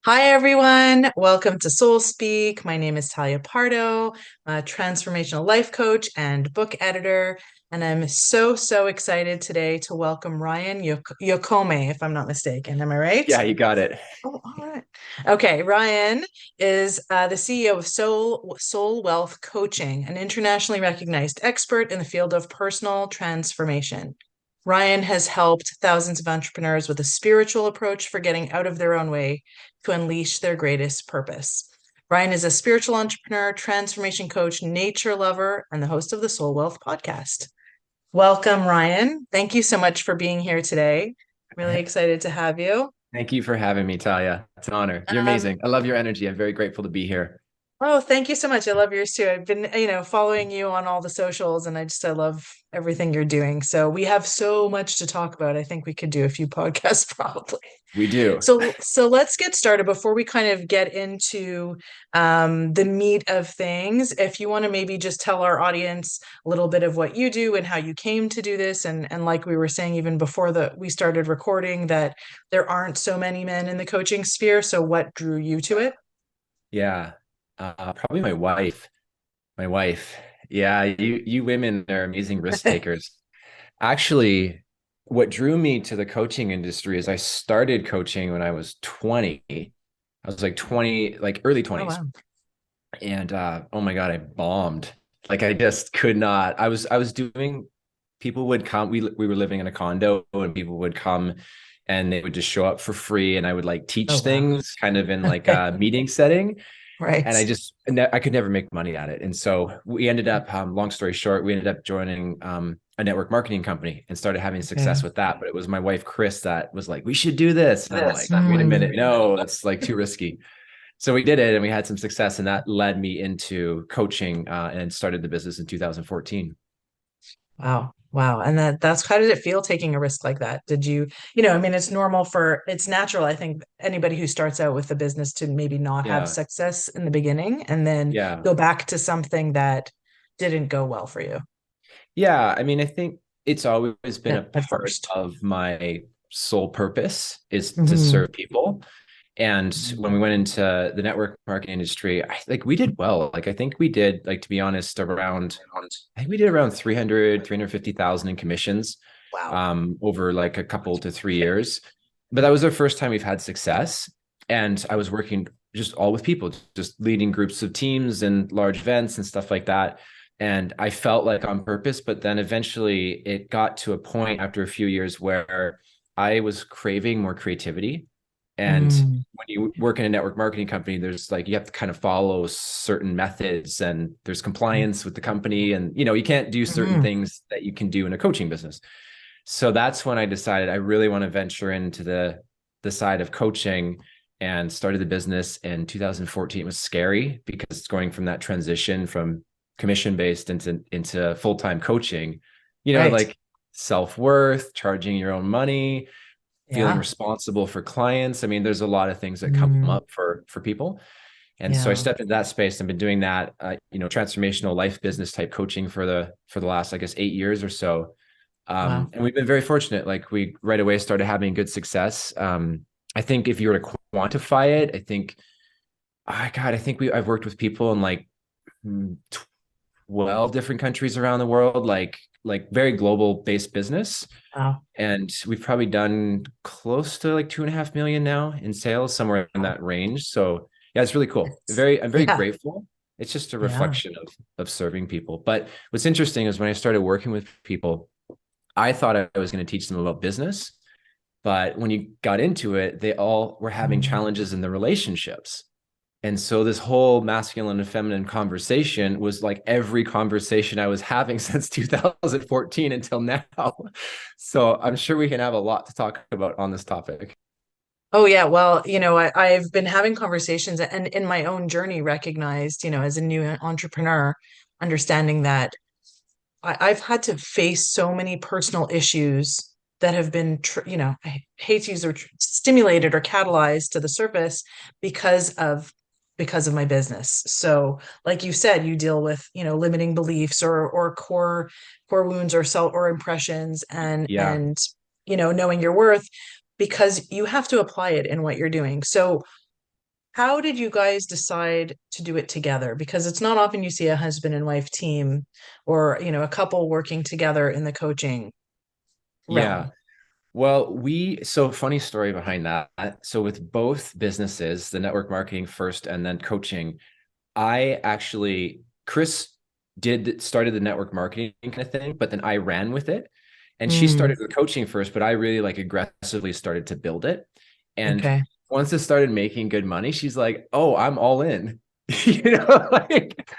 Hi, everyone. Welcome to Soul Speak. My name is Talia Pardo, a transformational life coach and book editor. And I'm so excited today to welcome Ryan Yokome, if I'm not mistaken. Am I right? Yeah, you got it. Oh, all right. Okay, Ryan is the CEO of Soul Wealth Coaching, an internationally recognized expert in the field of personal transformation. Ryan has helped thousands of entrepreneurs with a spiritual approach for getting out of their own way to unleash their greatest purpose. Ryan is a spiritual entrepreneur, transformation coach, nature lover, and the host of the Soul Wealth podcast. Welcome, Ryan. Thank you so much for being here today. Really excited to have you. Thank you for having me, Talia. It's an honor. You're Um, amazing. I love your energy. I'm very grateful to be here. Oh, thank you so much. I love yours too. I've been, following you on all the socials and I love everything you're doing. So we have so much to talk about. I think we could do a few podcasts probably. We do. So let's get started before we kind of get into the meat of things. If you want to maybe just tell our audience a little bit of what you do and how you came to do this, and like we were saying even before we started recording, that there aren't so many men in the coaching sphere. So what drew you to it? Yeah. Probably my wife. My wife. Yeah, you women are amazing risk takers. Actually, what drew me to the coaching industry is I started coaching when I was 20. I was like 20, like early Oh 20s. wow. And oh my God, I bombed. Like I just could not. I was doing people would come. We were living in a condo and people would come and they would just show up for free and I would like Oh teach wow. things kind of in like a meeting setting Right. and I could never make money at it. And so we ended up, long story short, we ended up joining a network marketing company and started having Yeah. success with that. But it was my wife, Chris, that was like, we should do this. And I'm This. like, wait a minute. Mm. No, that's like too risky. So we did it and we had some success. And that led me into coaching and started the business in 2014. Wow. Wow. And that's how did it feel taking a risk like that? Did you, I mean, it's natural, I think, anybody who starts out with the business to maybe not have Yeah. success in the beginning and then Yeah. go back to something that didn't go well for you. Yeah. I mean, I think it's always been a At part first. of my sole purpose is to Hmm. serve people. And when we went into the network marketing industry, like we did well. Like I think we did, like to be honest, I think we did around 350,000 in commissions Wow. over like a couple to 3 years. But that was the first time we've had success. And I was working just all with people, just leading groups of teams and large events and stuff like that. And I felt like on purpose, but then eventually it got to a point after a few years where I was craving more creativity. And Mm. when you work in a network marketing company, there's like you have to kind of follow certain methods and there's compliance with the company. And you can't do certain Hmm. things that you can do in a coaching business. So that's when I decided I really want to venture into the side of coaching and started the business in 2014. It was scary because it's going from that transition from commission based into full-time coaching, Right. like self-worth, charging your own money, feeling Yeah. responsible for clients. I mean, there's a lot of things that come Mm. up for people. And so I Yeah. stepped into that space and been doing that, transformational life business type coaching for the last, I guess, 8 years or so. Wow. And we've been very fortunate. Like we right away started having good success. I think if you were to quantify it, I think I've worked with people in like 12 different countries around the world, like very global based business. Wow. And we've probably done close to like 2.5 million now in sales, somewhere in Wow. that range. So yeah, it's really cool. I'm very Yeah. grateful. It's just a Yeah. reflection of serving people. But what's interesting is when I started working with people, I thought I was going to teach them about business. But when you got into it, they all were having Mm. challenges in the relationships. And so this whole masculine and feminine conversation was like every conversation I was having since 2014 until now. So I'm sure we can have a lot to talk about on this topic. Oh yeah, well, I've been having conversations and in my own journey recognized, as a new entrepreneur, understanding that I've had to face so many personal issues that have been, I hate to use the word stimulated or catalyzed to the surface because of my business. So, like you said, you deal with, limiting beliefs or core wounds or self or impressions Yeah. and knowing your worth because you have to apply it in what you're doing. So how did you guys decide to do it together? Because it's not often you see a husband and wife team or, a couple working together in the coaching Yeah. realm. Well, so funny story behind that. So with both businesses, the network marketing first and then coaching, Chris started the network marketing kind of thing, but then I ran with it. And she Mm, started the coaching first, but I really like aggressively started to build it. And okay. once it started making good money, she's like, "Oh, I'm all in." You know, like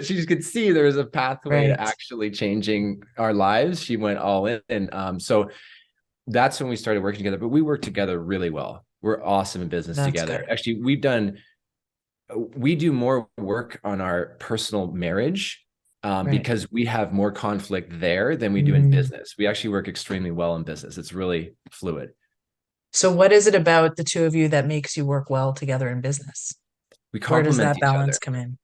she could see there was a pathway to Right. actually changing our lives, she went all in. And so that's when we started working together, but we work together really well. We're awesome in business That's together. good. Actually, we do more work on our personal marriage Right. because we have more conflict there than we do in Mm. business. We actually work extremely well in business. It's really fluid. So what is it about the two of you that makes you work well together in business? We Where does complement that each balance other. come in?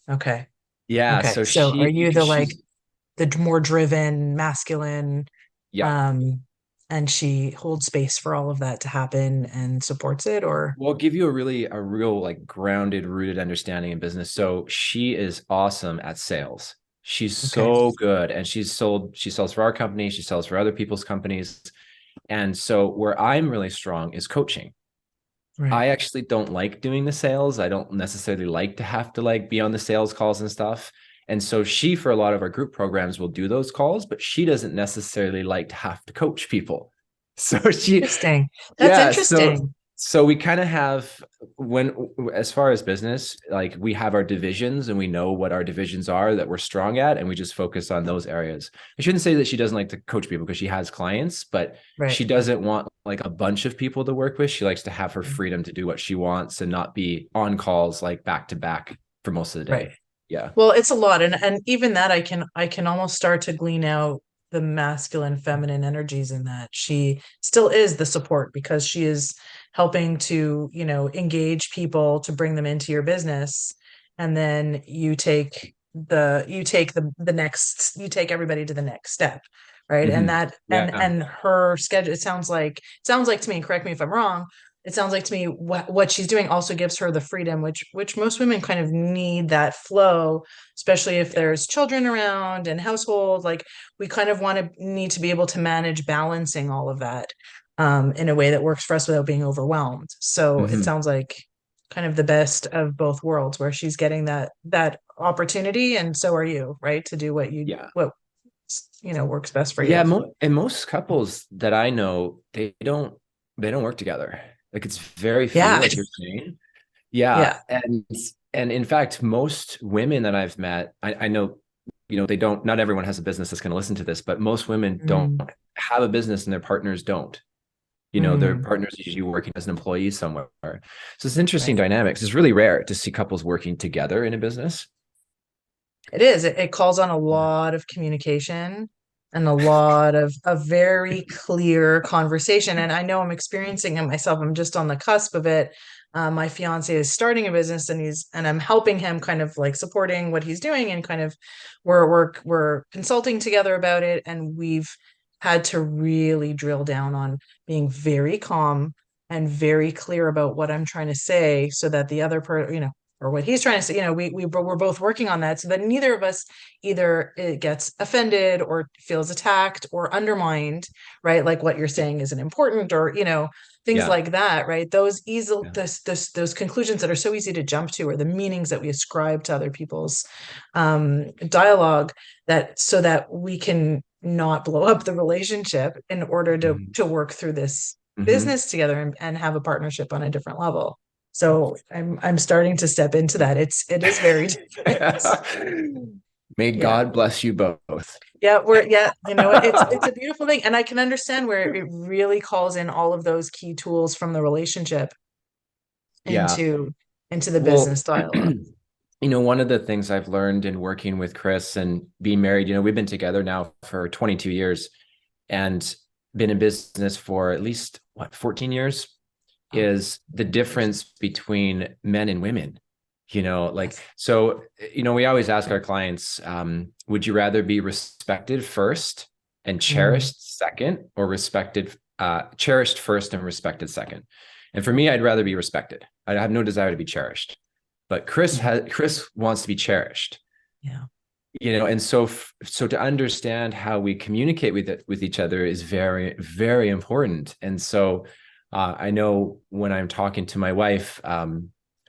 Okay. Yeah. Okay. So So are you the like she's, the more driven, masculine, yeah. um, and she holds space for all of that to happen and supports it, or Well, I'll give you a real like grounded, rooted understanding in business. So she is awesome at sales. She's okay. so good. And she sells for our company, she sells for other people's companies. And so where I'm really strong is coaching. Right. I actually don't like doing the sales. I don't necessarily like to have to like be on the sales calls and stuff. And so she, for a lot of our group programs, will do those calls, but she doesn't necessarily like to have to coach people. So Interesting. That's yeah, so interesting. we kind of have when as far as business, like we have our divisions and we know what our divisions are that we're strong at, and we just focus on those areas. I shouldn't say that she doesn't like to coach people because she has clients, but Right. she doesn't want like a bunch of people to work with. She likes to have her freedom to do what she wants and not be on calls like back to back for most of the Right. day. Yeah. Well, it's a lot, and even that I can almost start to glean out the masculine, feminine energies in that. She still is the support because she is helping to, engage people to bring them into your business, and then you take everybody to the next step, right? And Hmm. that Yeah. and her schedule, it sounds like to me, and correct me if I'm wrong, it sounds like to me what she's doing also gives her the freedom which most women kind of need, that flow, especially if Yeah. there's children around and household. Like, we kind of need to be able to manage balancing all of that, in a way that works for us without being overwhelmed. So it Hmm. sounds like kind of the best of both worlds, where she's getting that opportunity, and so are you, right, to do Yeah. what works best for Yeah, you. and most couples that I know, they don't work together. Like it's very few, Yeah. like you're saying. Yeah, Yeah. and in fact, most women that I've met, I know, they don't. Not everyone has a business that's going to listen to this, but most women don't Mm, have a business, and their partners don't. Their mm, partners usually working as an employee somewhere. So it's interesting right. dynamics. It's really rare to see couples working together in a business. It is. It calls on a lot of communication and a lot of a very clear conversation. And I know I'm experiencing it myself. I'm just on the cusp of it. My fiance is starting a business, and I'm helping him, kind of like supporting what he's doing, and kind of we're consulting together about it. And we've had to really drill down on being very calm and very clear about what I'm trying to say, so that the other or what he's trying to say, we're both working on that, so that neither of us either it gets offended or feels attacked or undermined, right? Like, what you're saying isn't important, or things Yeah. like that, right? Those easy Yeah. those conclusions that are so easy to jump to, or the meanings that we ascribe to other people's dialogue, that so that we can not blow up the relationship in order to Hmm. work through this Hmm. business together, and have a partnership on a different level. So I'm starting to step into that. It is very different. May Yeah. God bless you both. Yeah, it's a beautiful thing. And I can understand where it really calls in all of those key tools from the relationship Yeah. into the Well, business dialogue. one of the things I've learned in working with Chris and being married, we've been together now for 22 years and been in business for at least 14 years, Oh, is the difference between men and women. Like, yes. so, we always ask our clients, would you rather be respected first and Mm, cherished second, or cherished first and respected second? And for me, I'd rather be respected. I have no desire to be cherished. But Chris wants to be cherished. Yeah. And so to understand how we communicate with each other is very, very important. And so I know when I'm talking to my wife,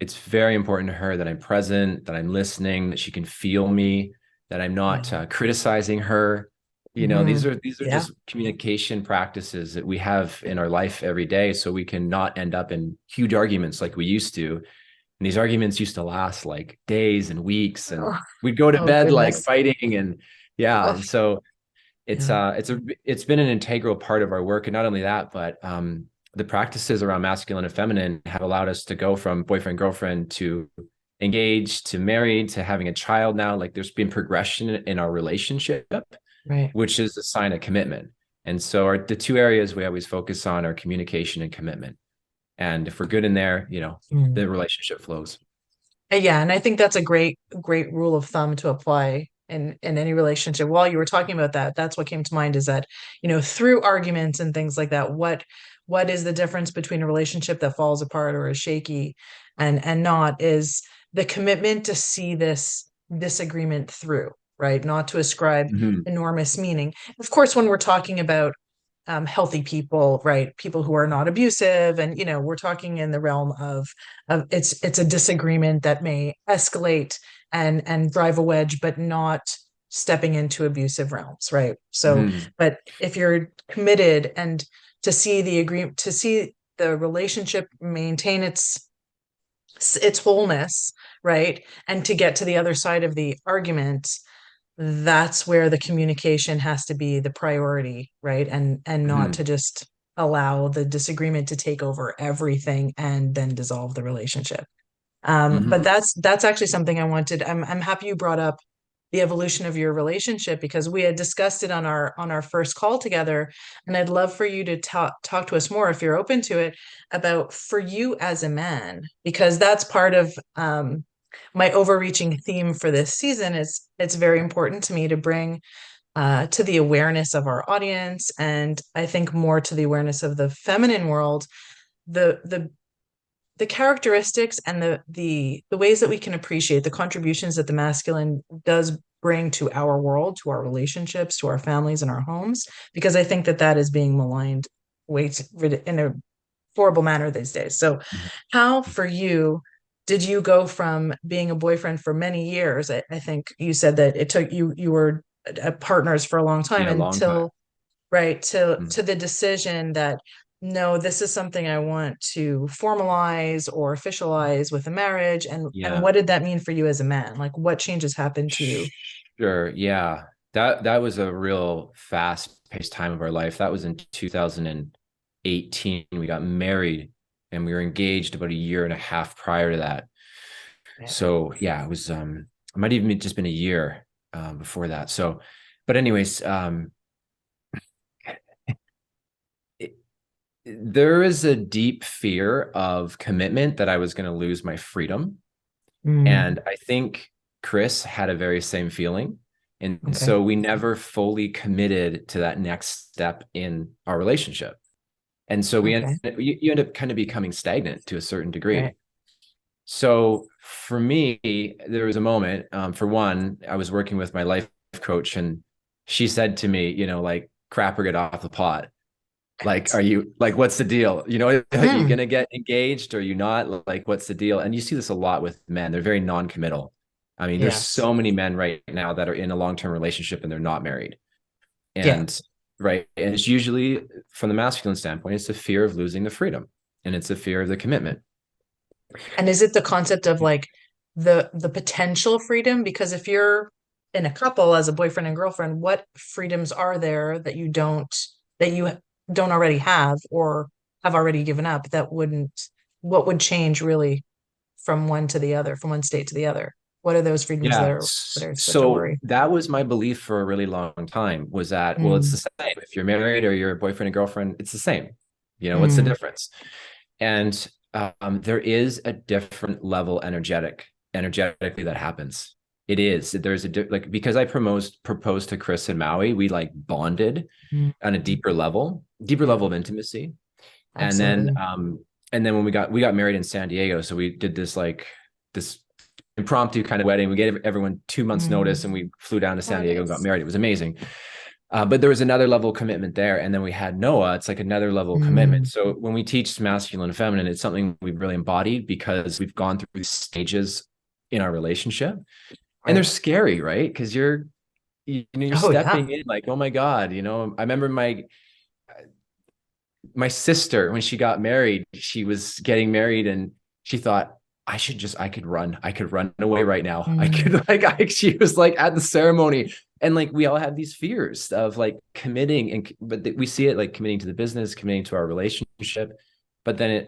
it's very important to her that I'm present, that I'm listening, that she can feel me, that I'm not Yeah. criticizing her. Hmm. These are Yeah. just communication practices that we have in our life every day, so we can not end up in huge arguments like we used to. And these arguments used to last like days and weeks, and Oh, we'd go to oh bed like goodness. fighting. And yeah, Oh, and so yeah. it's been an integral part of our work. And not only that, but the practices around masculine and feminine have allowed us to go from boyfriend girlfriend to engaged to married to having a child now. Like, there's been progression in our relationship, Right. which is a sign of commitment. And so the two areas we always focus on are communication and commitment. And if we're good in there, Mm. the relationship flows. Yeah, and I think that's a great rule of thumb to apply in any relationship. While you were talking about that, that's what came to mind is that, through arguments and things like that, what is the difference between a relationship that falls apart or is shaky and not is the commitment to see this disagreement through, right? Not to ascribe Mhm. enormous meaning. Of course, when we're talking about healthy people, right? People who are not abusive, and we're talking in the realm of it's a disagreement that may escalate and drive a wedge, but not stepping into abusive realms, right? So, Mhm. but if you're committed and to see the agreement, to see the relationship maintain its wholeness, right, and to get to the other side of the argument, that's where the communication has to be the priority, right? And not to Mhm. just allow the disagreement to take over everything and then dissolve the relationship. But Mhm. that's actually something I wanted. I'm happy you brought up the evolution of your relationship because we had discussed it on our first call together, and I'd love for you to talk to us more if you're open to it about for you as a man, because that's part of my overreaching theme for this season is it's very important to me to bring to the awareness of our audience, and I think more to the awareness of the feminine world, the the characteristics and the ways that we can appreciate the contributions that the masculine does bring to our world, to our relationships, to our families and our homes, because I think that that is being maligned in a horrible manner these days. So, Mhm. how for you did you go from being a boyfriend for many years? I think you said that it took you were partners for a long time Yeah, a long time. until right Mhm. to the decision that no, this is something I want to formalize or officialize with a marriage. And Yeah. what did that mean for you as a man? Like what changes happened to you? Sure. Yeah. That was a real fast-paced time of our life. That was in 2018. We got married and we were engaged about a year and a half prior to that. Yeah. So yeah, it might even just been a year before that. So, but anyways, it, there is a deep fear of commitment that I was going to lose my freedom. Mm, And I think Chris had a very same feeling. And okay. so we never fully committed to that next step in our relationship. And so Okay. you end up kind of becoming stagnant to a certain Right. degree. So for me, there was a moment, for one, I was working with my life coach and she said to me, like, crap or get off the pot. Like, are you like, what's the deal? Are you Hmm. going to get engaged or are you not? Like, what's the deal? And you see this a lot with men. They're very non-committal. I mean, there's Yes. so many men right now that are in a long-term relationship and they're not married. Yeah. And right. And it's usually from the masculine standpoint, it's a fear of losing the freedom and it's a fear of the commitment. And is it the concept of like the potential freedom? Because if you're in a couple as a boyfriend and girlfriend, what freedoms are there that you don't already have or have already given up that wouldn't what would change really from one to the other, from one state to the other? What are those freedoms Yeah. that are such a So worry? that was my belief for a really long time was that, well, it's the Mm, same. If you're married or you're a boyfriend and girlfriend, it's the same. What's the mm, difference? And there is a different level energetically that happens. It is. There's like, because I proposed to Chris in Maui, we like bonded mm. on a deeper level Yeah, of intimacy. And then absolutely. And then when we got married in San Diego, so we did this impromptu kind of wedding. We gave everyone 2 months notice, and Mm. we flew down to Oh, San Diego and got nice. married. It was amazing. But there was another level of commitment there. And then we had Noah. It's like another level of commitment. Mm. So when we teach masculine and feminine, it's something we've really embodied because we've gone through these stages in our relationship. And they're Right. scary, right? Because you're Oh, yeah. stepping in like, oh my God, I remember my sister, when she got married, she was getting married and she thought, I could run away right now. I Mm. could she was like at the ceremony, and like we all have these fears of like committing, but we see it like committing to the business, committing to our relationship, but then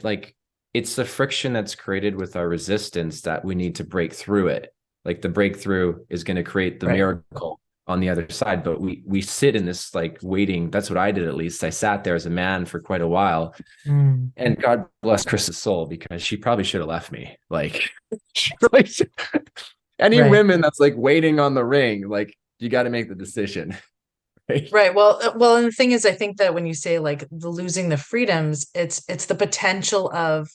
it's the friction that's created with our resistance that we need to break through it. Like the breakthrough is going to create the Right. miracle on the other side, but we sit in this like waiting. That's what I did. At least I sat there as a man for quite a while, Mm. and God bless Chris's soul, because she probably should have left me. Like, she really any Right. women that's like waiting on the ring, like you got to make the decision. Right. Right. Well, and the thing is, I think that when you say like the losing the freedoms, it's the potential of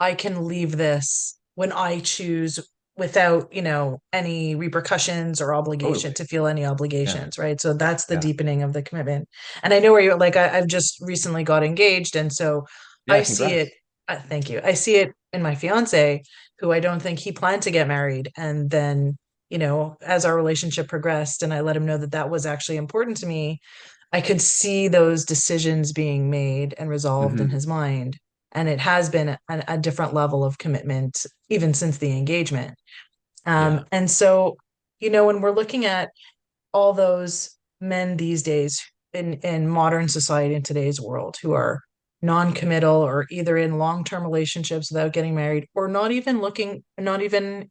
I can leave this when I choose without, any repercussions or obligation Totally. to feel any Yeah. obligations, right? So that's the Yeah. deepening of the commitment. And I know where you're like, I've just recently got engaged. And so I Yeah. see it. Congrats. Thank you. I see it in my fiance, who I don't think he planned to get married. And then, as our relationship progressed and I let him know that that was actually important to me, I could see those decisions being made and resolved in Mm-hmm. his mind. And it has been a different level of commitment even since the engagement. Yeah. And so, when we're looking at all those men these days in modern society in today's world who are non-committal or either in long-term relationships without getting married or not even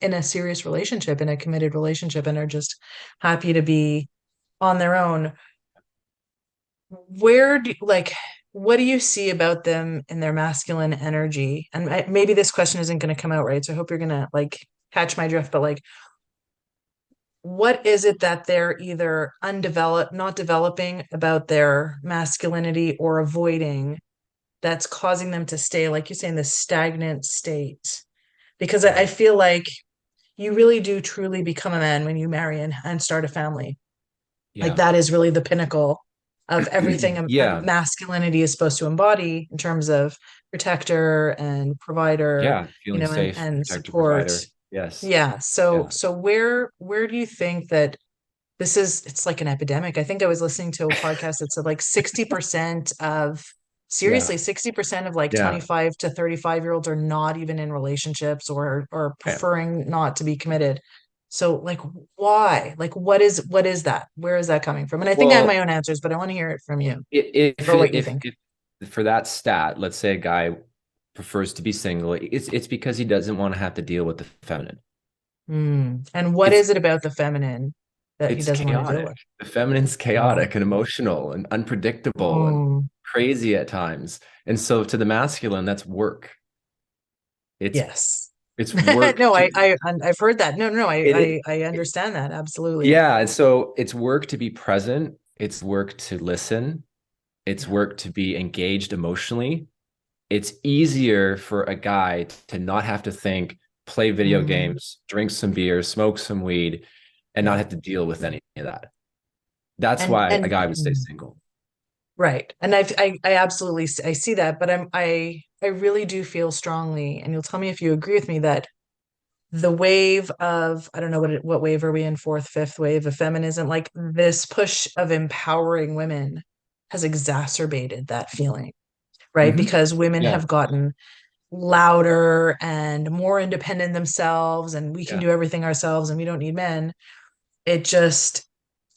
in a serious relationship, in a committed relationship, and are just happy to be on their own, where do like what do you see about them in their masculine energy? And maybe this question isn't going to come out right, so I hope you're going to like catch my drift, but like what is it that they're either undeveloped, not developing about their masculinity or avoiding, that's causing them to stay, like you say, in this stagnant state? Because I Right. feel like you really do truly become a man when you marry and start a family. Like Yeah. that is really the pinnacle of everything a Yeah. masculinity is supposed to embody in terms of protector and provider, Yeah. Feeling and safe, protector, support. provider. Yes. Yeah. So Yeah. so where do you think that it's like an epidemic? I think I was listening to a podcast that said like 60% of Yeah. seriously 60% of like Yeah. 25 to 35-year-olds are not even in relationships or Yeah. preferring not to be committed. So like why? Like what is that? Where is that coming from? And I think I have my Well, own answers, but I want to hear it from you if or what you think. if for that stat, let's say a guy prefers to be single, it's because he doesn't want to have to deal with the feminine. And what It's is it about the feminine that he it's doesn't want to deal chaotic. with? The feminine's Oh. chaotic and emotional and unpredictable and Mm, crazy at times. And so to the masculine, that's work. It's yes. it's work No, to I've heard that. No, no, no, it, I understand that absolutely. yeah. And so it's work to be present, it's work to listen, it's Yeah. work to be engaged emotionally. It's easier for a guy to not have to think, play video Mm, games, drink some beer, smoke some weed, and not yeah. have to deal with any of that. That's And why a and guy would stay single. right. And I absolutely I see that, but I really do feel strongly, and you'll tell me if you agree with me, that the wave of, I don't know what wave are we in, fourth, fifth wave of feminism, like this push of empowering women has exacerbated that feeling, right? Mhm. Because women Yeah. have gotten louder and more independent themselves, and we can Yeah. do everything ourselves and we don't need men. It just,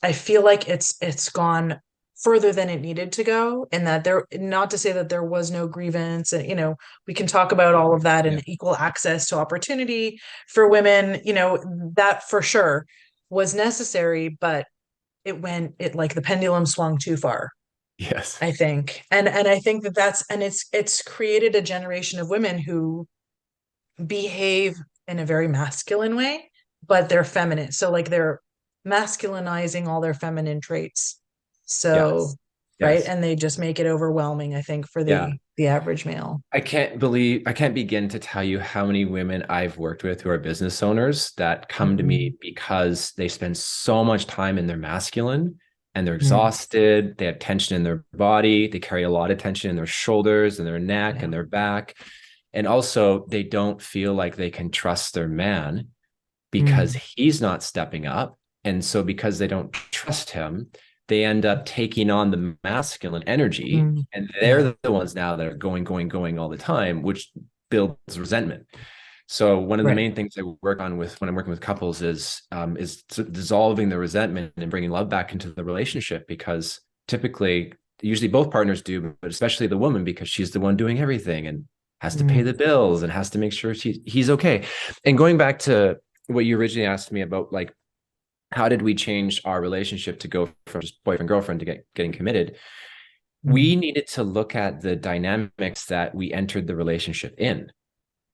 I feel like it's gone further than it needed to go, and that there, not to say that there was no grievance, and we can talk about all of that, Yeah. and equal access to opportunity for women, that for sure was necessary, but it like the pendulum swung too far, Yes. I think. And I think that it's created a generation of women who behave in a very masculine way, but they're feminine. So like they're masculinizing all their feminine traits. So Yes. right? Yes. And they just make it overwhelming, I think, for Yeah. the average male. I can't begin to tell you how many women I've worked with who are business owners that come to Mm-hmm. me because they spend so much time in their masculine and they're Mm. exhausted. They have tension in their body. They carry a lot of tension in their shoulders and their neck Yeah. and their back. And also, they don't feel like they can trust their man because Mm. he's not stepping up. And so, because they don't trust him, they end up taking on the masculine energy. Mm. And Yeah. they're the ones now that are going all the time, which builds resentment. So one of the Right. main things I work on with when I'm working with couples is dissolving the resentment and bringing love back into the relationship, because typically, usually both partners do, but especially the woman, because she's the one doing everything and has to pay Mm. the bills and has to make sure he's okay. And going back to what you originally asked me about, like, how did we change our relationship to go from just boyfriend girlfriend to getting committed? Mm. We needed to look at the dynamics that we entered the relationship in.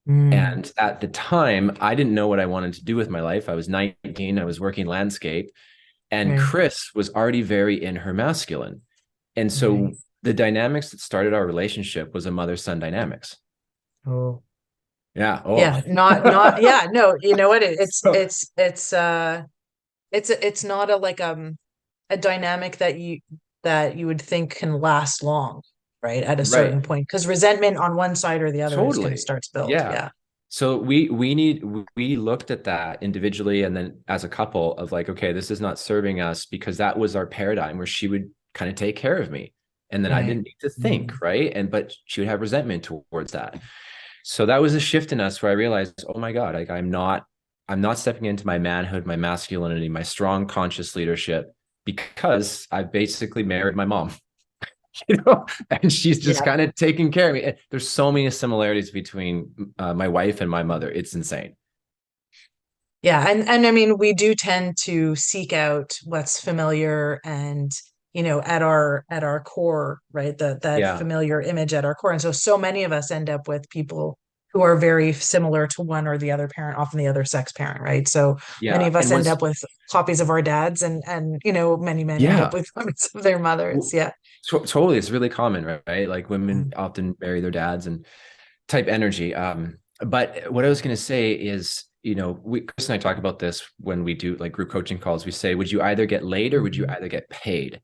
Mm. And at the time, I didn't know what I wanted to do with my life. I was 19, I was working landscape, and Right. Chris was already very in her masculine. And so Right. the dynamics that started our relationship was a mother-son dynamics. Oh. Yeah. Yeah. Oh. Yeah. No, you know what? So, It's not a dynamic that you would think can last long, right? At a right. certain point, because resentment on one side or the other is going to Totally. start to build. Yeah. Yeah. So we looked at that individually and then as a couple of like, okay, this is not serving us, because that was our paradigm where she would kind of take care of me. And then I Right. didn't need to Mm. think, right? And but she would have resentment towards that. So that was a shift in us where I realized, oh my God, like I'm not stepping into my manhood, my masculinity, my strong conscious leadership, because I basically married my mom. And she's just Yeah. kind of taking care of me. There's so many similarities between my wife and my mother. It's insane. Yeah. And I mean, we do tend to seek out what's familiar and, at our core, right? That Yeah. familiar image at our core. And so many of us end up with people who are very similar to one or the other parent, often the other sex parent, right? So many Yeah. of us And end once, up with copies of our dads and many men end up yeah, with copies of their mothers. Yeah. totally. It's really common, right? Like women Mm. often marry their dads and type energy. But what I was going to say is, Chris and I talk about this when we do like group coaching calls. We say, would you either get laid or would you Mhm. either get paid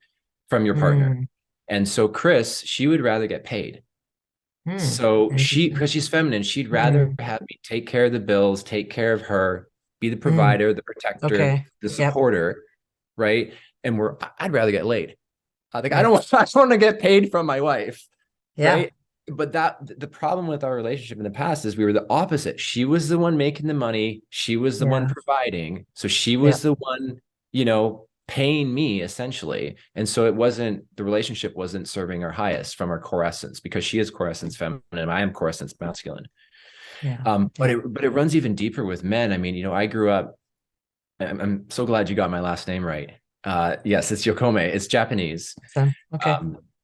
from your partner? Mm. And so Chris, she would rather get paid. Mm. So Interesting. because she's feminine, she'd rather Mm. have me take care of the bills, take care of her, be the Mm. provider, the protector, Okay. the Yep. supporter, right? And I'd rather get laid. I think I Right. don't want, I don't want to get paid from my wife, Yeah. right? But the problem with our relationship in the past is we were the opposite. She was the one making the money, she was the one Yeah. providing, so she was Yep. the one, paying me essentially. And so the relationship wasn't serving our highest from our core essence, because she is core essence feminine, I am core essence masculine. Yeah. But Yeah. it runs even deeper with men. I mean, I grew up. I'm so glad you got my last name right. Yes, it's Yokome. It's Japanese. So, okay.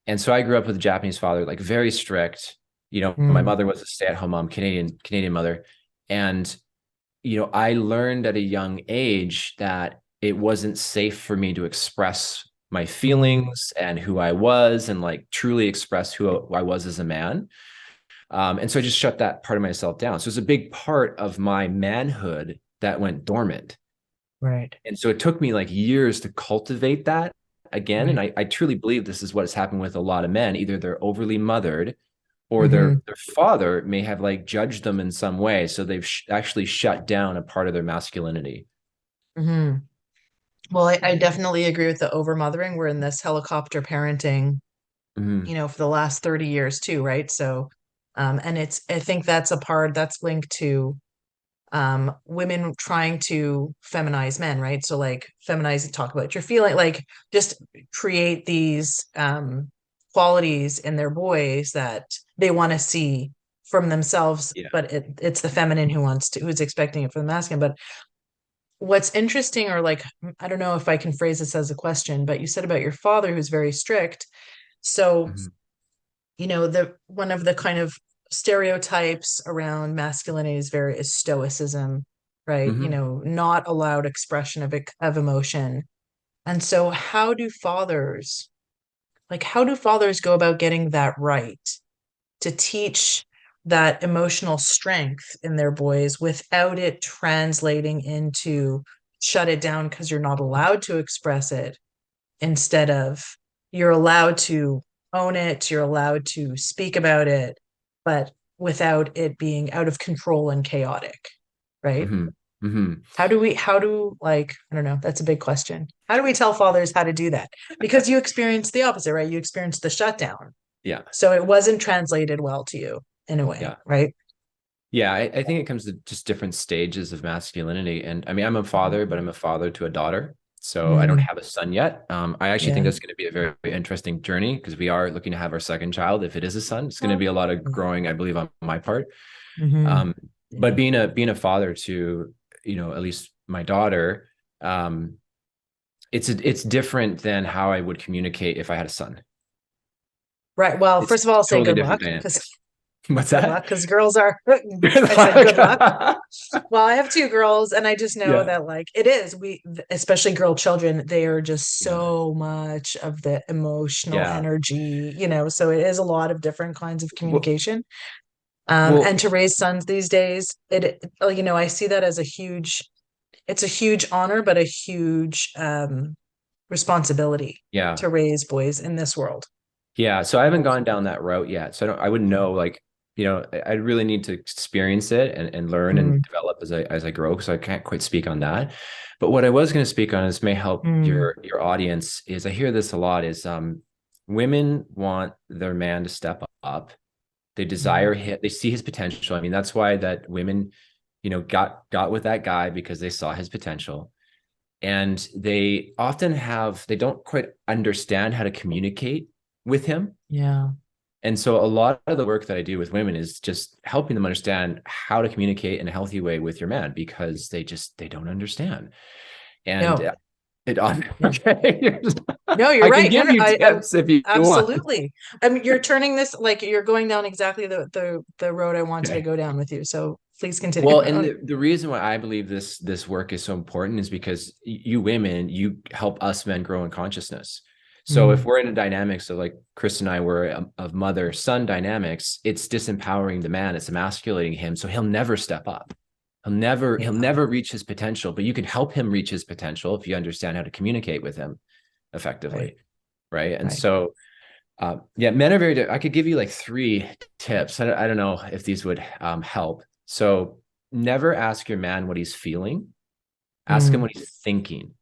And so I grew up with a Japanese father, like very strict. My Mm. mother was a stay-at-home mom, Canadian mother. And, I learned at a young age that it wasn't safe for me to express my Mm. feelings and who I was and like truly express who I was as a man. And so I just shut that part of myself down. So it's a big part of my manhood that went dormant. Right. And so it took me like years to cultivate that again. And Right. I truly believe this is what has happened with a lot of men. Either they're overly mothered or Mm-hmm. their father may have like judged them in some way. So they've actually shut down a part of their masculinity. Mm-hmm. Well, I definitely agree with the overmothering. We're in this helicopter parenting, Mm-hmm. for the last 30 years too, right? So, and I think that's a part that's linked to women trying to feminize men, right? So like feminize, talk about your feeling, like just create these qualities in their boys that they want to see from themselves, Yeah. but it's the feminine who's expecting it from the masculine. But what's interesting, or like, I don't know if I can phrase this as a question, but you said about your father who's very strict. So Mm-hmm. the one of the kind of stereotypes around masculinity is stoicism, right? Mm-hmm. Not allowed expression of emotion. And so how do fathers like how do fathers go about getting that right to teach that emotional strength in their boys without it translating into shut it down because you're not allowed to express it, instead of you're allowed to own it, you're allowed to speak about it, but without it being out of control and chaotic, right? Hmm. Hmm. How do, like, I don't know, that's a big question. How do we tell fathers how to do that? Because you experienced the opposite, right? You experienced the shutdown. Yeah. So it wasn't translated well to you in a way, Yeah. right? Yeah, I think it comes to just different stages of masculinity. And I mean, I'm a father, but I'm a father to a daughter. So I don't Mm, have a son yet. I actually think yeah. that's going to be a very, very interesting journey because we are looking to have our second child. If it is a son, it's going to be a lot of growing, I believe, on my part. Mm-hmm. Um, but Yeah. being a father to, at least my daughter, um, it's different than how I would communicate if I had a son. Right. Well, It's first of all, I'll say totally good different luck because dynamics. What's good luck that? because girls are, I said good luck. Well, I have two girls, and I just know Yeah. that, like, it is, especially girl children, they are just Yeah. so much of the emotional Yeah. energy, so it is a lot of different kinds of Well, communication. well, And to raise sons these days, I see that as it's a huge honor, but a huge responsibility yeah. to raise boys in this world. Yeah. So I haven't gone down that route yet. So I wouldn't know, like, I really need to experience it and learn and Mm, develop as I grow. So I can't quite speak on that. But what I was going to speak on is may help mm, your audience is I hear this a lot is women want their man to step up. They mm, desire him, they see his potential. I mean, that's why that women, got with that guy because they saw his potential. And they don't quite understand how to communicate with him. yeah. And so a lot of the work that I do with women is just helping them understand how to communicate in a healthy way with your man because they don't understand. And No. it Yeah. okay. No, you're I can right. give you I'm tips if you want. absolutely. I mean, you're turning this, like, you're going down exactly the road I wanted to Okay. go down with you. So please continue. Well, and the reason why I believe this work is so important is because you women, you help us men grow in consciousness. So if Mm, we're in a dynamic, so like Chris and I were of mother-son dynamics, it's disempowering the man, it's emasculating him, so he'll never step up. He'll yeah. never reach his potential, but you can help him reach his potential if you understand how to communicate with him Right. effectively, right? And Right. so yeah, men are very. I could give you like three tips. I don't know if these would help. So never ask your man what he's feeling. Ask him Mm, what he's thinking.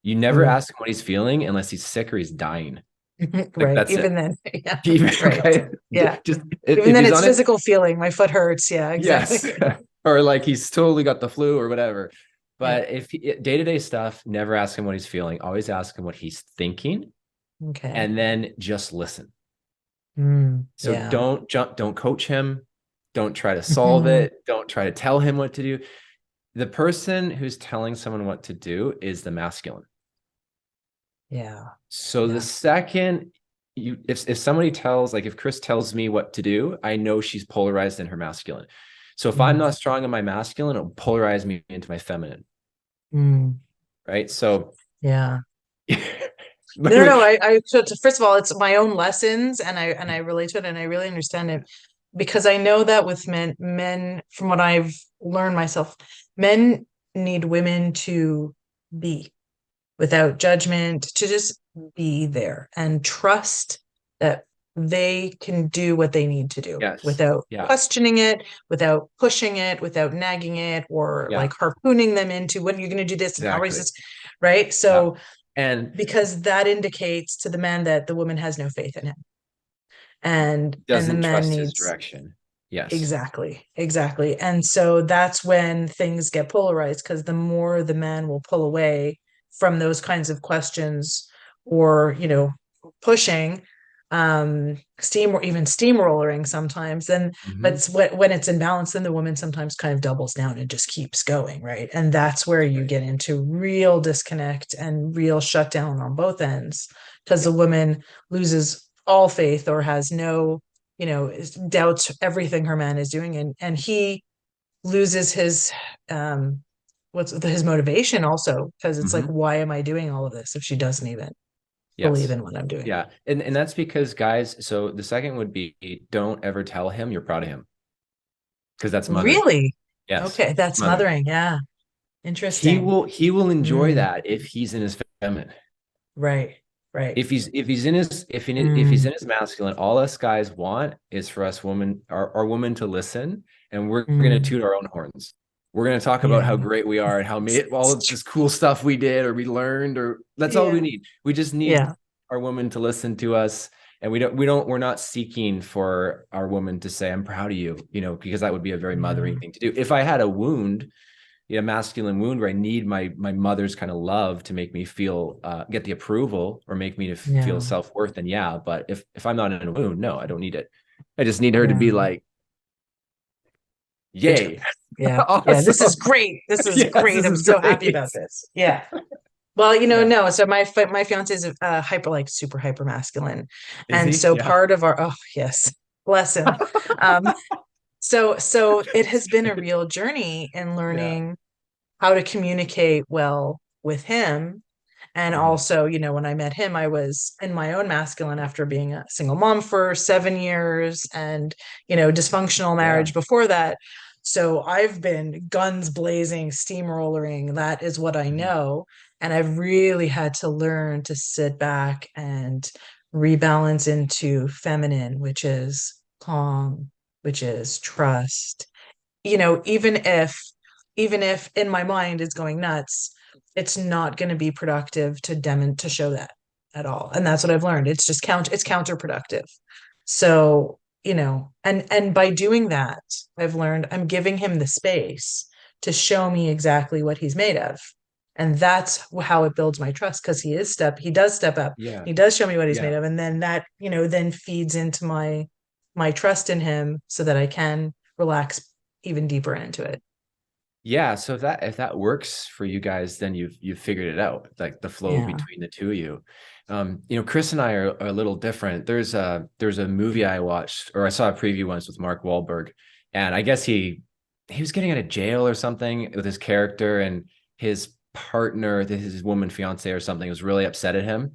You never mm. ask him what he's feeling unless he's sick or he's dying. Like Right. that's it. Even then. Yeah. Even Right. right. Yeah. Just Even if then he's it's on it, physical feeling. My foot hurts. Yeah, exactly. yes. Or like he's totally got the flu or whatever. Yeah. But if day-to-day stuff, never ask him what he's feeling. Always ask him what he's thinking, Okay. and then just listen. Mm, So yeah. don't coach him. Don't try to solve Mhm. it. Don't try to tell him what to do. The person who's telling someone what to do is the masculine. Yeah. So the Yeah. second if somebody tells, like if Chris tells me what to do, I know she's polarized in her masculine. So if I'm Mm, not strong in my masculine, it'll polarize me into my feminine. mm, Right. So yeah. No, no, but no. So first of all, it's my own lessons, and I relate to it, and I really understand it because I know that with men, from what I've learned myself, men need women to be without judgment, to just be there and trust that they can do what they need to do yes. without Yeah. questioning it, without pushing it, without nagging it, or Yeah. like harpooning them into when you're going to do this and how is Exactly. this, right? Yeah. So And because that indicates to the man that the woman has no faith in him, and the doesn't man trust his needs. direction. Yes. Exactly, exactly. And so that's when things get polarized because the more the man will pull away from those kinds of questions, or, pushing, steam, or even steamrolling sometimes, then, but Mhm. it's when it's in balance, then the woman sometimes kind of doubles down and just keeps going, right? And that's where you Right. get into real disconnect and real shutdown on both ends because Yeah. the woman loses all faith or has no, doubts everything her man is doing, and he loses his what's his motivation also, because it's like, Mhm. why am I doing all of this if she doesn't even, believe Yes. in what I'm doing. Yeah. And that's because guys, so the second would be don't ever tell him you're proud of him because that's mothering. Really? Yes. Okay, that's Mothering. mothering. Yeah, He interesting. will he will enjoy Mm, that if he's in his feminine. right, right. If he's in his if he's Mm, in his masculine, all us guys want is for us women our woman to listen, and we're gonna mm, toot our own horns. We're gonna talk about how yeah, great we are and how all of this cool stuff we did or we learned, or that's all we yeah, need. We just need yeah, our woman to listen to us. And we're not seeking for our woman to say, I'm proud of you, because that would be a very mothering yeah, thing to do. If I had a wound, masculine wound where I need my mother's kind of love to make me feel get the approval or make me to feel yeah, self-worth, then yeah. But if I'm not in a wound, no, I don't need it. I just need her to be yeah. like, Good job. yay. Yeah, yeah. This is Awesome. great. This is Yes, great. this I'm is so happy great. about this. Yeah. Well, Yeah. no. So my fiance is hyper, like super hyper masculine, Is and he? so Yeah. part of our, oh yes, bless him. Um, so it has been a real journey in Yeah. learning how to communicate well with him. And Mhm. also, when I met him, I was in my own masculine after being a single mom for 7 years and, dysfunctional Yeah. marriage before that. So I've been guns blazing, steamrollering. That is what I Mhm. know. And I've really had to learn to sit back and rebalance into feminine, which is calm, which is trust. Even if in my mind it's going nuts, it's not going to be productive to show that at all. And that's what I've learned. It's counterproductive. So, and by doing that, I've learned I'm giving him the space to show me exactly what he's made of. And that's how it builds my trust, because he does step up. Yeah. He does show me what he's Yeah. made of. And then that, then feeds into my trust in him so that I can relax even deeper into it. Yeah, so if that works for you guys, then you've figured it out, like the flow Yeah. between the two of you. Chris and I are a little different. There's a movie I watched, or I saw a preview once with Mark Wahlberg, and I guess he was getting out of jail or something with his character, and his partner, his woman fiance or something, was really upset at him.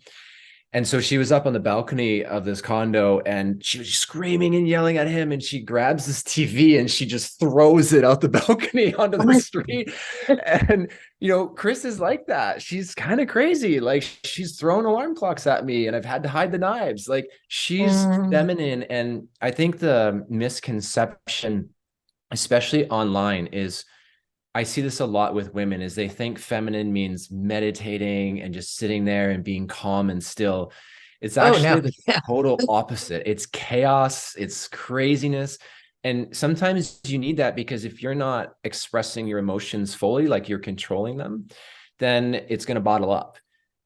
And so she was up on the balcony of this condo and she was screaming and yelling at him. And she grabs this TV and she just throws it out the balcony onto Oh the my. street. And, Chris is like that. She's kind of crazy. Like she's thrown alarm clocks at me and I've had to hide the knives. Like she's Mm. feminine. And I think the misconception, especially online, is I see this a lot with women is they think feminine means meditating and just sitting there and being calm and still. It's Oh actually no. the Yeah. total opposite. It's chaos, it's craziness. And sometimes you need that because if you're not expressing your emotions fully, like you're controlling them, then it's going to bottle up.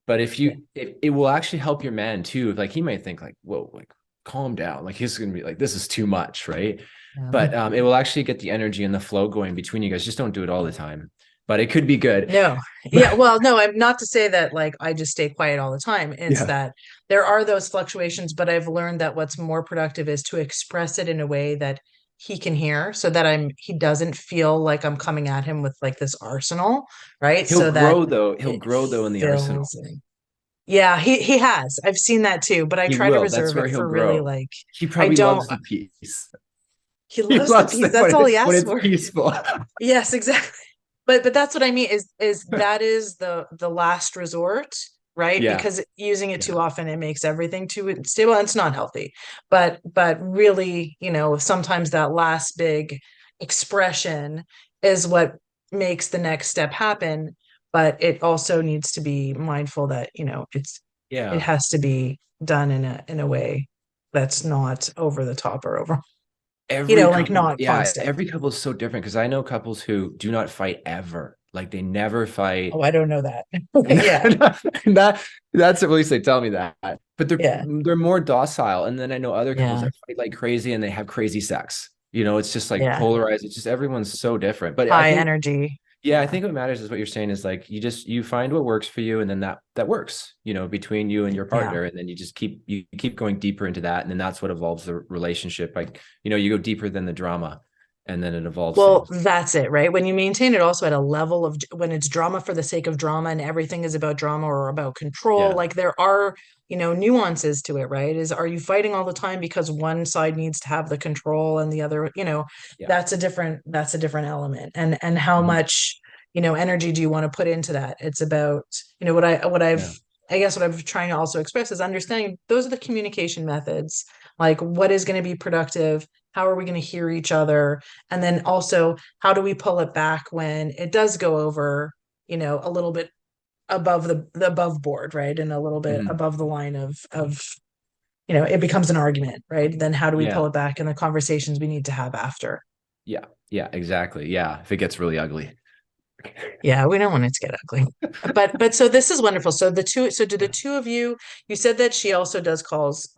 But if Yeah. you, it will actually help your man too. Like he might think like, whoa, like calm down. Like he's going to be like, this is too much, right? Yeah. But it will actually get the energy and the flow going between you guys. Just don't do it all the time, but it could be good. No. Yeah. Well, no, I'm not to say that like I just stay quiet all the time. It's Yeah, that there are those fluctuations, but I've learned that what's more productive is to express it in a way that he can hear so that he doesn't feel like I'm coming at him with like this arsenal, right? he'll So that grow though. He'll it grow though in the arsenal. fills in. Yeah, he has. I've seen that too, but I He try to will. That's reserve where it he'll for really grow. like He I probably don't loves the peace. he He loves the loves peace. it That's all he when asks it's for. peaceful. Yes, exactly. But that's what I mean is that is the last resort, right? Yeah, Because using it too yeah, often it makes everything too stable and it's not healthy. But really, sometimes that last big expression is what makes the next step happen. But it also needs to be mindful that, it yeah. has to be done in a way that's not over the top or over, Every like couple, not yeah, constant. every couple is so different because I know couples who do not fight ever. Like they never fight. Oh, I don't know that. And Yeah. that's at least they tell me that. But they're Yeah. they're more docile. And then I know other couples Yeah. that fight like crazy and they have crazy sex. It's just like Yeah. polarized. It's just everyone's so different. But I High think, energy. yeah, I Yeah. think what matters is what you're saying is like you find what works for you, and then that works, between you and your Yeah. partner, and then you keep going deeper into that, and then that's what evolves the relationship. Like, you go deeper than the drama. and then it evolves Well, things. that's it, right? When you maintain it also at a level of when it's drama for the sake of drama and everything is about drama or about control, Yeah. like there are, nuances to it, right? Are you fighting all the time because one side needs to have the control and the other, Yeah. that's a different element. And how Mhm. much, energy do you want to put into that? It's about, what I've Yeah. I guess what I'm trying to also express is understanding those are the communication methods. Like what is going to be productive? How are we going to hear each other? And then also, how do we pull it back when it does go over, a little bit above the above board, right? And a little bit Mhm. above the line of, it becomes an argument, right? Then how do we pull Yeah. it back in the conversations we need to have after? Yeah. Yeah. Exactly. Yeah. If it gets really ugly. Yeah, we don't want it to get ugly. But so this is wonderful. So do the Yeah. two of you, you said that she also does calls.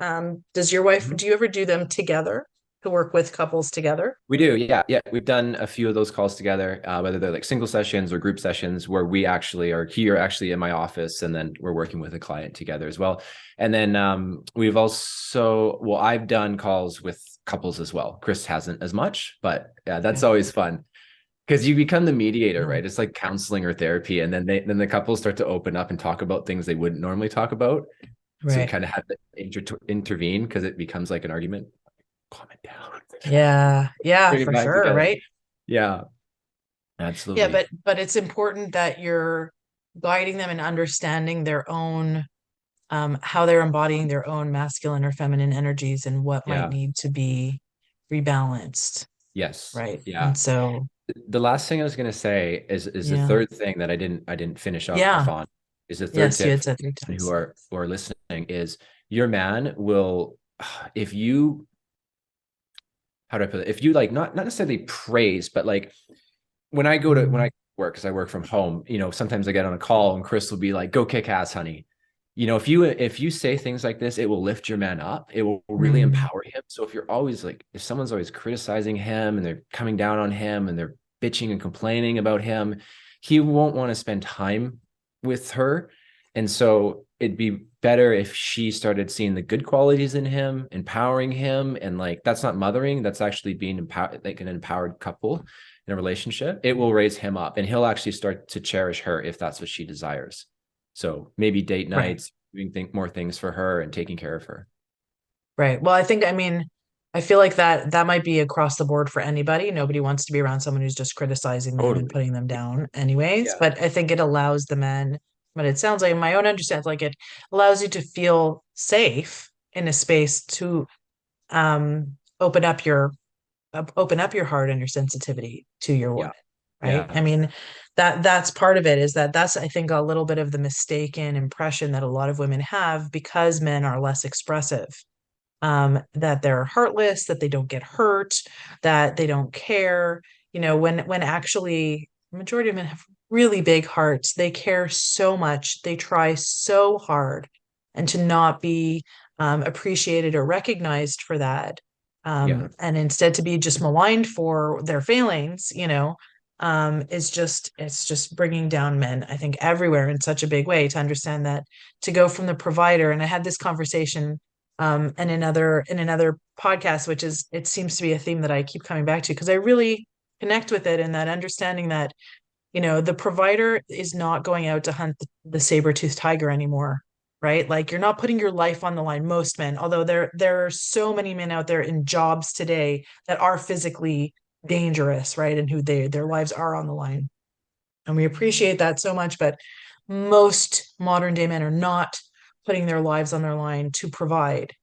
Does your wife, Mhm. do you ever do them together to work with couples together? We do, yeah, yeah. We've done a few of those calls together, whether they're like single sessions or group sessions, where we actually are here, actually in my office, and then we're working with a client together as well. And then we've also, well, I've done calls with couples as well. Chris hasn't as much, but yeah, that's Okay. always fun because you become the mediator, Yeah. right? It's like counseling or therapy, and then the couples start to open up and talk about things they wouldn't normally talk about. So you Right. kind of have to intervene because it becomes like an argument. Calm it down. Yeah. Yeah, Bring it for back sure, together. right? Yeah, Yeah, absolutely. but it's important that you're guiding them and understanding their own how they're embodying their own masculine or feminine energies and what might Yeah. need to be rebalanced, Yes. right? Yeah. And so, The last thing I was gonna say is the yeah. third thing that I didn't finish off Yeah. on is the third Yes, you tip had for said three men times. who are listening is your man will if you how do I put it? If you like not necessarily praise, but like when I Mm, work, because I work from home, sometimes I get on a call and Chris will be like, "Go kick ass, honey." If you say things like this, it will lift your man up. It will really mm, empower him. So if you're always like, if someone's always criticizing him and they're coming down on him and they're bitching and complaining about him, he won't want to spend time with her. And so it'd be better if she started seeing the good qualities in him, empowering him. And like, that's not mothering, that's actually being empowered, like an empowered couple in a relationship. It will raise him up and he'll actually start to cherish her if that's what she desires. So maybe date right. nights, doing more things for her and taking care of her. Right. Well, I feel like that might be across the board for anybody. Nobody wants to be around someone who's just criticizing them and Totally. putting them down anyways. Yeah. But I think it allows the men, but it sounds like my own understanding, like it allows you to feel safe in a space to open up your heart and your sensitivity to your Yeah. woman, right? Yeah. That's part of it is that's I think a little bit of the mistaken impression that a lot of women have because men are less expressive, that they're heartless, that they don't get hurt, that they don't care. When actually the majority of men have really big hearts. They care so much. They try so hard, and to not be appreciated or recognized for that, Yeah. and instead to be just maligned for their failings, it's just bringing down men. I think everywhere in such a big way to understand that to go from the provider. And I had this conversation and in another podcast, which is it seems to be a theme that I keep coming back to because I really connect with it and that understanding that the provider is not going out to hunt the saber-toothed tiger anymore, right? Like you're not putting your life on the line. Most men, although there are so many men out there in jobs today that are physically dangerous, right? And who their lives are on the line. And we appreciate that so much, but most modern day men are not putting their lives on their line to provide.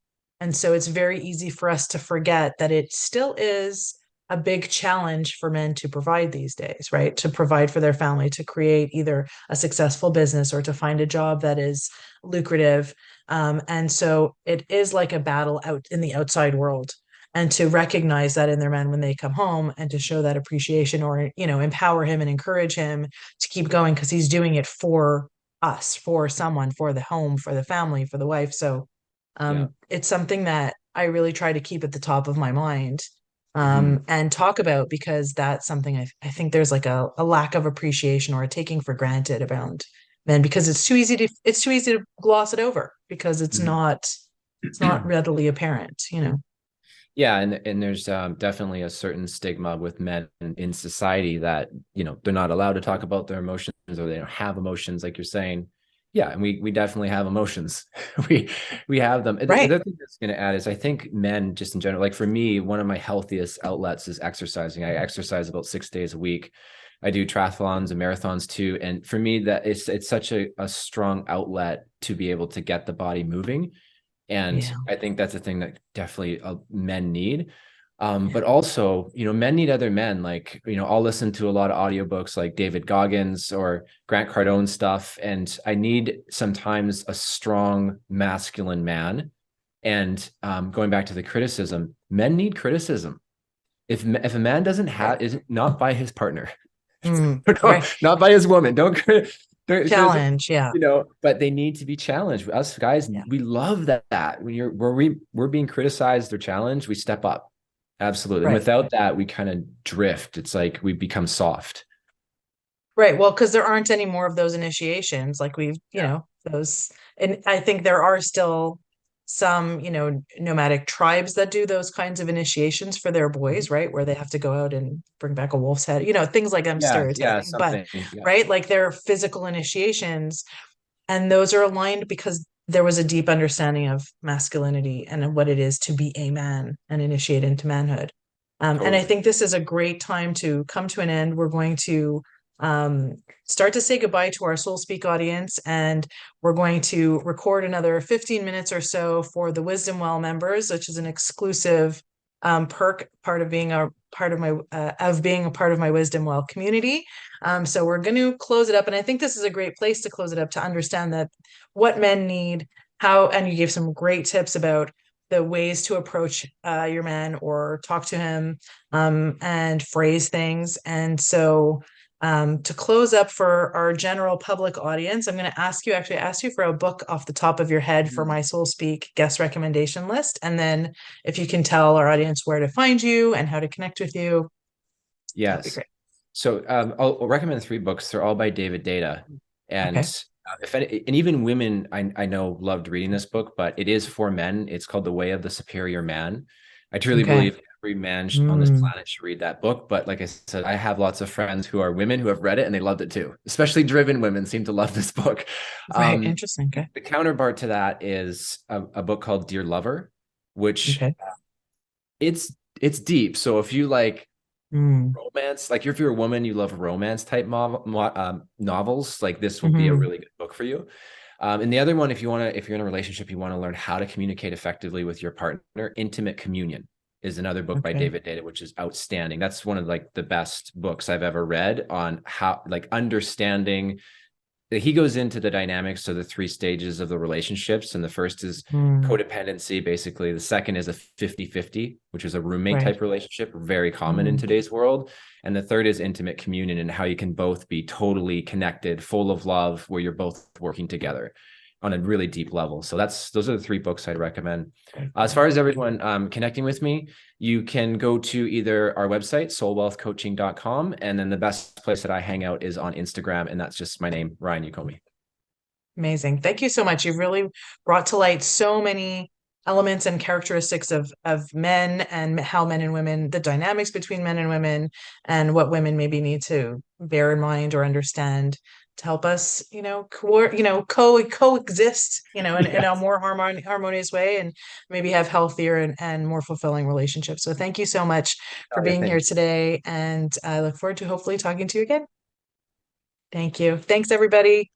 And so it's very easy for us to forget that it still is a big challenge for men to provide these days, right? To provide for their family, to create either a successful business or to find a job that is lucrative. And so it is like a battle out in the outside world. And to recognize that in their men when they come home and to show that appreciation or, empower him and encourage him to keep going because he's doing it for us, for someone, for the home, for the family, for the wife. So Yeah. it's something that I really try to keep at the top of my mind, Mhm. and talk about because that's something I think there's like a lack of appreciation or a taking for granted around men because it's too easy to gloss it over because it's Mhm. not readily apparent. Yeah, and there's definitely a certain stigma with men in society that, you know, they're not allowed to talk about their emotions or they don't have emotions, like you're saying. Yeah, and we definitely have emotions. we we have them. The Right. other thing that's going to add is I think men just in general, like for me, one of my healthiest outlets is exercising. I exercise about 6 days a week. I do triathlons and marathons too, and for me, that it's such a strong outlet to be able to get the body moving, and Yeah. I think that's a thing that definitely men need. But also, you know, men need other men. Like, you know, I'll listen to a lot of audiobooks like David Goggins or Grant Cardone stuff. And I need sometimes a strong masculine man. And going back to the criticism, men need criticism. If a man doesn't Right. have, is not by his partner, no, Right. not by his woman. Don't there's Challenge. Yeah. you know, but they need to be challenged. Us guys, Yeah. we love that. When we're being criticized or challenged, we step up. Absolutely. And Right. without that, we kind of drift. It's like we become soft. Right. Well, because there aren't any more of those initiations like we've, Yeah. those, and I think there are still some, nomadic tribes that do those kinds of initiations for their boys, right? Where they have to go out and bring back a wolf's head, things like I'm Yeah, yeah, stereotyping, but something. Yeah. right, like they're physical initiations, and those are aligned because there was a deep understanding of masculinity and what it is to be a man and initiate into manhood. And I Totally. think this is a great time to come to an end. We're going to start to say goodbye to our Soul Speak audience, and we're going to record another 15 minutes or so for the Wisdom Well members, which is an exclusive perk, part of being a part of my of being a part of my Wisdom Well community. So we're going to close it up, and I think this is a great place to close it up to understand that what men need, how, and you gave some great tips about the ways to approach your man or talk to him, and phrase things. And so to close up for our general public audience, I'm going to ask you for a book off the top of your head for my Soul Speak guest recommendation list. And then if you can tell our audience where to find you and how to connect with you, that would be Yes. great. So I'll recommend three books. They're all by David Data, and Okay. if any, and even women I know loved reading this book, but it is for men. It's called The Way of the Superior Man. I truly Okay. believe every man on this Mm, planet should read that book. But like I said, I have lots of friends who are women who have read it and they loved it too. Especially driven women seem to love this book. right. Um, Interesting. Okay. the counterpart to that is a book called Dear Lover, which Okay. it's deep. So if you like Mm, romance, like if you're a woman, you love romance type novels, like this will be a hmm. really good book for you. And the other one, if you're in a relationship, you want to learn how to communicate effectively with your partner, Intimate Communion is another book by Okay. David Data, which is outstanding. That's one of like the best books I've ever read on how like understanding. He goes into the dynamics of the three stages of the relationships. And the first is Mm, codependency, basically. The second is a 50-50, which is a roommate right. type relationship, very common in Mm. today's world. And the third is intimate communion and how you can both be totally connected, full of love, where you're both working together on a really deep level. So those are the three books I'd recommend. As far as everyone connecting with me, you can go to either our website, soulwealthcoaching.com, and then the best place that I hang out is on Instagram, and that's just my name, Ryan Yokome. Amazing. Thank you so much. You've really brought to light so many elements and characteristics of men and how men and women, the dynamics between men and women, and what women maybe need to bear in mind or understand to help us, coexist, in a Yes. more harmonious way, and maybe have healthier and more fulfilling relationships. So thank you so much for Oh, yeah, being here thank you. today, and I look forward to hopefully talking to you again. Thank you. Thanks, everybody.